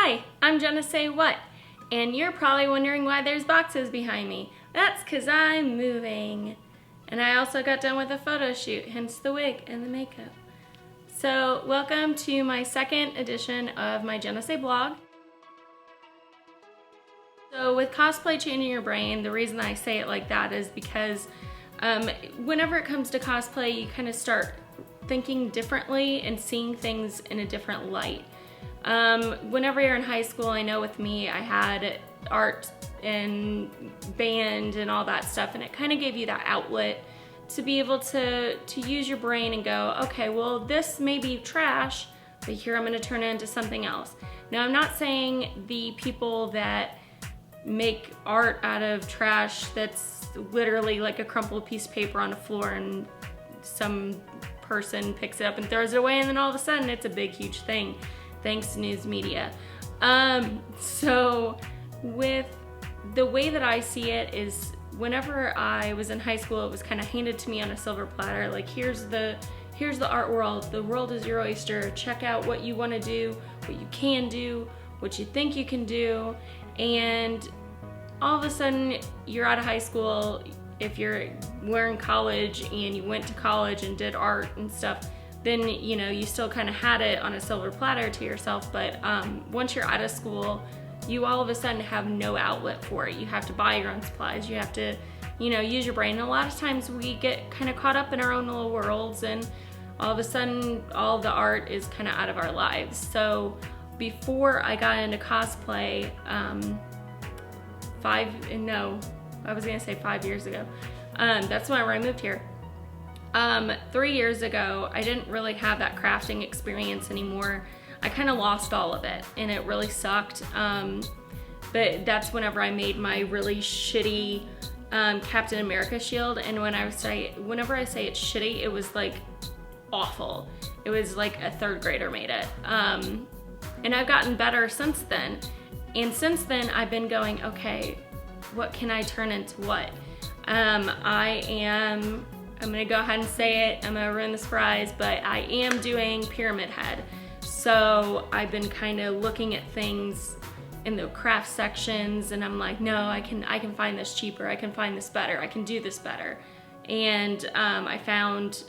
Hi, I'm Jenna Say What, and you're probably wondering why there's boxes behind me. That's because I'm moving. And I also got done with a photo shoot, hence the wig and the makeup. So welcome to my second edition of my Jenna Say Blog. So with cosplay changing your brain, the reason I say it like that is because whenever it comes to cosplay, you kind of start thinking differently and seeing things in a different light. Whenever you're in high school, I know with me, I had art and band and all that stuff, and it kind of gave you that outlet to be able to use your brain and go, okay, well, this may be trash, but here I'm going to turn it into something else. Now, I'm not saying the people that make art out of trash that's literally like a crumpled piece of paper on the floor and some person picks it up and throws it away, and then all of a sudden it's a big, huge thing. Thanks to news media. So with the way that I see it is whenever I was in high school, it was kind of handed to me on a silver platter. Like, here's the art world. The world is your oyster. Check out what you want to do, what you can do, what you think you can do. And all of a sudden you're out of high school. If we're in college and you went to college and did art and stuff, then you still kind of had it on a silver platter to yourself, but once you're out of school, you all of a sudden have no outlet for it. You have to buy your own supplies, you have to use your brain, and a lot of times we get kind of caught up in our own little worlds, and all of a sudden all the art is kind of out of our lives. So before I got into cosplay, 5 years ago, that's when I moved here. 3 years ago, I didn't really have that crafting experience anymore. I kind of lost all of it, and it really sucked. But that's whenever I made my really shitty Captain America shield. And whenever I say it's shitty, it was like awful. It was like a third grader made it. And I've gotten better since then. And since then, I've been going, okay, what can I turn into what? I'm gonna go ahead and say it, I'm gonna ruin the surprise, but I am doing Pyramid Head. So I've been kind of looking at things in the craft sections, and I'm like, no, I can find this cheaper, I can find this better, I can do this better. And I found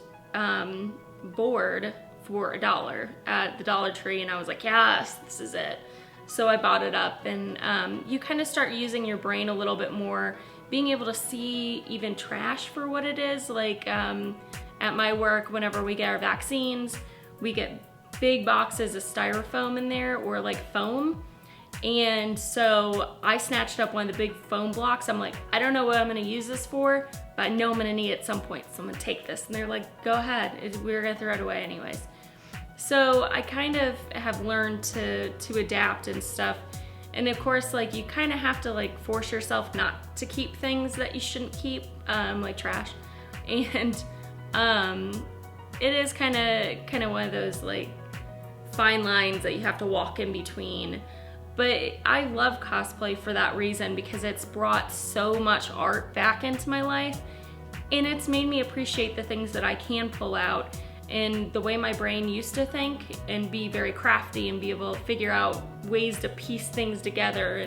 board for $1 at the Dollar Tree, and I was like, yes, this is it. So I bought it up, and you kind of start using your brain a little bit more, being able to see even trash for what it is. Like at my work, whenever we get our vaccines, we get big boxes of styrofoam in there, or like foam. And so I snatched up one of the big foam blocks. I'm like, I don't know what I'm gonna use this for, but I know I'm gonna need it at some point, so I'm gonna take this. And they're like, go ahead, we're gonna throw it away anyways. So I kind of have learned to adapt and stuff. And of course, like, you kind of have to like force yourself not to keep things that you shouldn't keep, like trash. And it is kind of one of those like fine lines that you have to walk in between. But I love cosplay for that reason, because it's brought so much art back into my life, and it's made me appreciate the things that I can pull out, and the way my brain used to think and be very crafty and be able to figure out ways to piece things together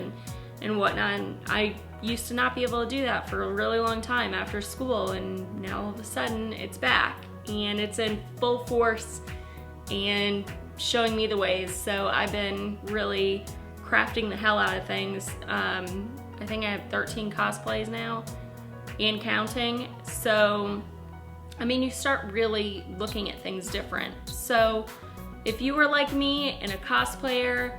and whatnot. And I used to not be able to do that for a really long time after school, and now all of a sudden it's back and it's in full force and showing me the ways. So I've been really crafting the hell out of things. I think I have 13 cosplays now and counting. So I mean, you start really looking at things different. So if you were like me and a cosplayer,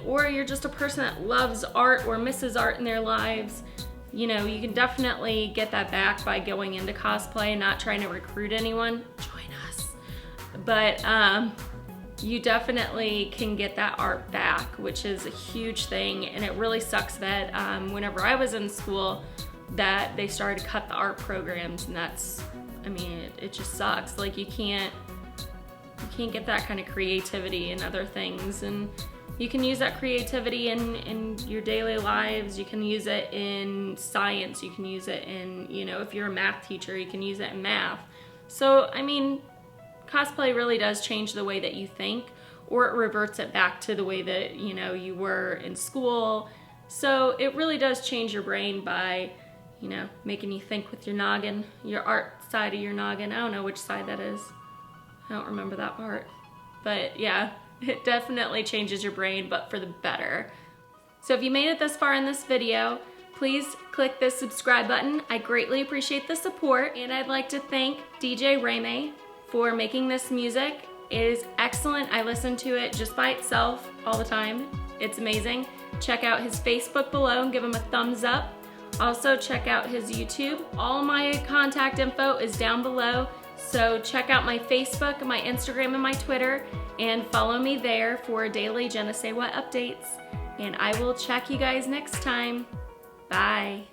or you're just a person that loves art or misses art in their lives, you can definitely get that back by going into cosplay and not trying to recruit anyone. Join us. But you definitely can get that art back, which is a huge thing. And it really sucks that whenever I was in school, that they started to cut the art programs, and it just sucks. Like, you can't get that kind of creativity in other things, and you can use that creativity in your daily lives. You can use it in science, you can use it in, if you're a math teacher, you can use it in math. So, cosplay really does change the way that you think, or it reverts it back to the way that, you know, you were in school. So it really does change your brain by, you know, making you think with your noggin, your art side of your noggin. I don't know which side that is. I don't remember that part. But yeah, it definitely changes your brain, but for the better. So if you made it this far in this video, please click this subscribe button. I greatly appreciate the support, and I'd like to thank DJ Reme for making this music. It is excellent. I listen to it just by itself all the time. It's amazing. Check out his Facebook below and give him a thumbs up. Also check out his YouTube. All my contact info is down below, so check out my Facebook, my Instagram, and my Twitter, and follow me there for daily Jenna Say What updates. And I will check you guys next time. Bye.